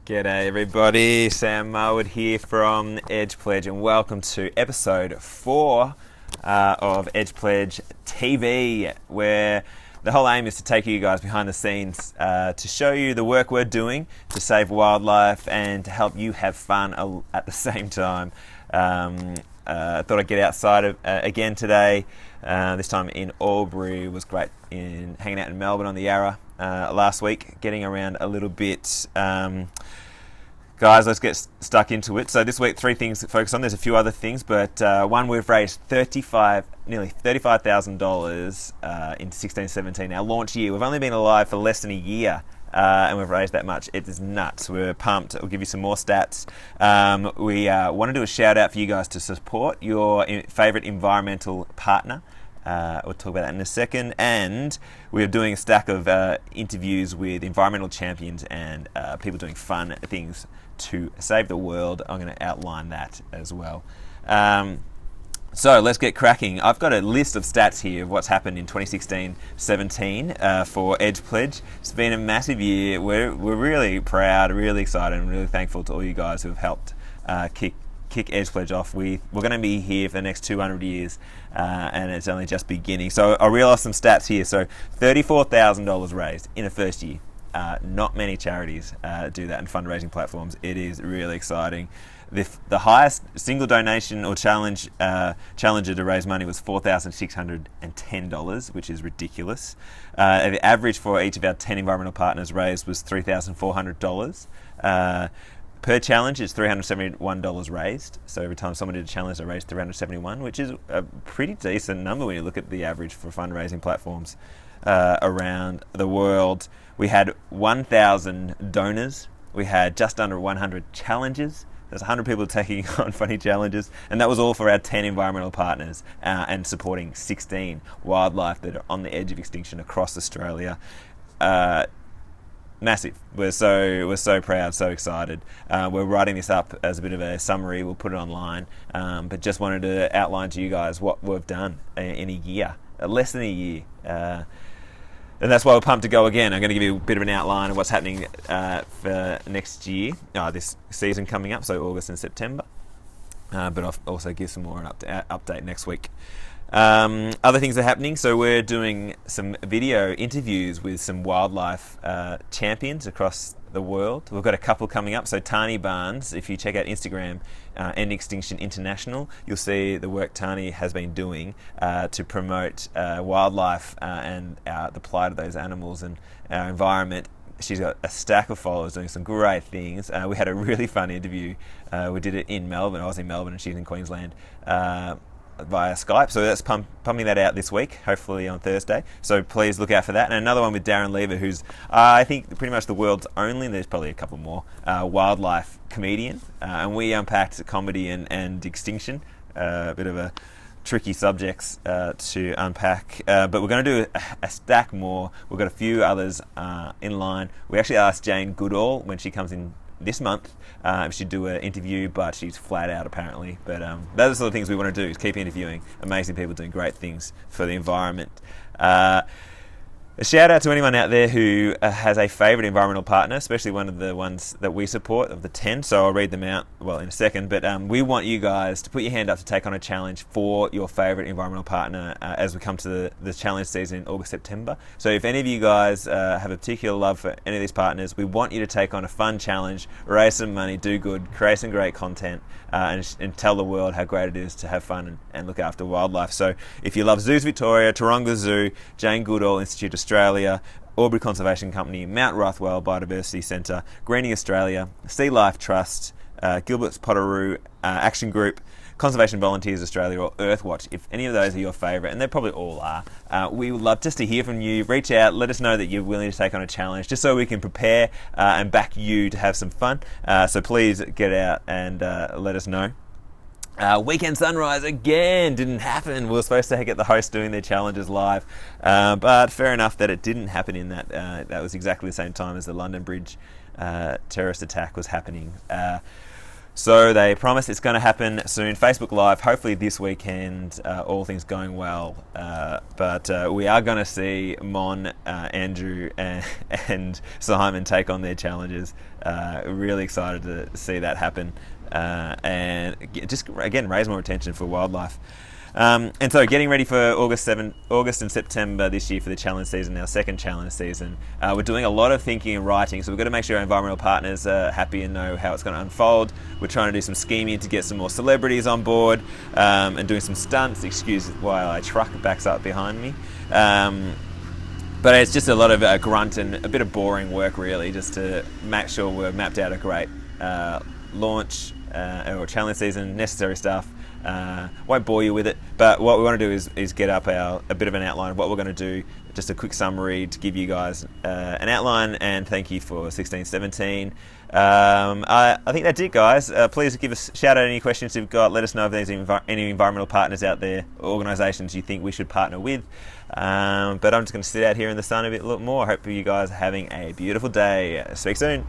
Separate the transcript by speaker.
Speaker 1: G'day everybody, Sam Marwood here from Edge Pledge and welcome to episode 4 of Edge Pledge TV, where the whole aim is to take you guys behind the scenes to show you the work we're doing to save wildlife and to help you have fun at the same time. Thought I'd get outside again today, this time in Albury. It was great hanging out in Melbourne on the Yarra last week, getting around a little bit. Guys, let's get stuck into it. So this week, 3 things to focus on. There's a few other things, but one, we've raised nearly $35,000 in 16-17, our launch year. We've only been alive for less than a year, and we've raised that much. It is nuts. We're pumped. I'll give you some more stats. We want to do a shout out for you guys to support your favourite environmental partner. We'll talk about that in a second. And we're doing a stack of interviews with environmental champions and people doing fun things to save the world. I'm going to outline that as well. So let's get cracking. I've got a list of stats here of what's happened in 2016-17 for Edge Pledge. It's been a massive year. We're really proud, really excited, and really thankful to all you guys who have helped kick Edge Pledge off. We're going to be here for the next 200 years, and it's only just beginning. So I'll reel off some stats here. So $34,000 raised in the first year. Not many charities do that in fundraising platforms. It is really exciting. The highest single donation or challenger to raise money was $4,610, which is ridiculous. The average for each of our 10 environmental partners raised was $3,400. Per challenge is $371 raised. So every time someone did a challenge, they raised $371, which is a pretty decent number when you look at the average for fundraising platforms around the world. We had 1,000 donors. We had just under 100 challenges. There's 100 people taking on funny challenges, and that was all for our 10 environmental partners and supporting 16 wildlife that are on the edge of extinction across Australia. Massive. We're so proud, so excited. We're writing this up as a bit of a summary. We'll put it online, but just wanted to outline to you guys what we've done in a year, less than a year. And that's why we're pumped to go again. I'm going to give you a bit of an outline of what's happening for next year, this season coming up, so August and September. But I'll also give some more update next week. Other things are happening. So we're doing some video interviews with some wildlife champions across the world. We've got a couple coming up. So Tahnee Barnes, if you check out Instagram, Extinction International, you'll see the work Tahnee has been doing to promote wildlife and the plight of those animals and our environment. She's got a stack of followers doing some great things. We had a really fun interview. We did it in Melbourne. I was in Melbourne and she's in Queensland. Via Skype, so that's pumping that out this week, hopefully on Thursday. So please look out for that. And another one with Darren Lever, who's I think pretty much the world's only, there's probably a couple more, wildlife comedian. And we unpacked comedy and extinction, a bit of a tricky subjects to unpack. But we're going to do a stack more. We've got a few others in line. We actually asked Jane Goodall when she comes in this month if she'd do an interview, but she's flat out apparently. But those are the sort of things we want to do, is keep interviewing amazing people doing great things for the environment. A shout out to anyone out there who has a favourite environmental partner, especially one of the ones that we support of the 10. So I'll read them out in a second. But we want you guys to put your hand up to take on a challenge for your favourite environmental partner as we come to the challenge season in August, September. So if any of you guys have a particular love for any of these partners, we want you to take on a fun challenge, raise some money, do good, create some great content, and tell the world how great it is to have fun and look after wildlife. So if you love Zoos Victoria, Taronga Zoo, Jane Goodall Institute Australia, Albury Conservation Company, Mount Rothwell Biodiversity Centre, Greening Australia, Sea Life Trust, Gilbert's Potteroo Action Group, Conservation Volunteers Australia, or Earthwatch, if any of those are your favourite, and they probably all are, we would love just to hear from you. Reach out, let us know that you're willing to take on a challenge, just so we can prepare and back you to have some fun. So please get out and let us know. Weekend Sunrise again didn't happen. We were supposed to get the hosts doing their challenges live, but fair enough that it didn't happen in that. That was exactly the same time as the London Bridge terrorist attack was happening. So they promise it's going to happen soon. Facebook Live, hopefully this weekend, all things going well. But we are going to see Mon, Andrew, and Simon take on their challenges. Really excited to see that happen. And just, again, raise more attention for wildlife. And so getting ready for August and September this year for the challenge season, our second challenge season. We're doing a lot of thinking and writing, so we've got to make sure our environmental partners are happy and know how it's going to unfold. We're trying to do some scheming to get some more celebrities on board, and doing some stunts. Excuse while a truck backs up behind me. But it's just a lot of grunt and a bit of boring work, really, just to make sure we've mapped out a great launch or challenge season, necessary stuff. Won't bore you with it, but what we want to do is get up a bit of an outline of what we're going to do, just a quick summary to give you guys an outline, and thank you for 1617. I think that's it, guys. Please give us shout out any questions you've got. Let us know if there's any environmental partners out there, organisations you think we should partner with. But I'm just going to sit out here in the sun a bit more. I hope you guys are having a beautiful day. Speak soon.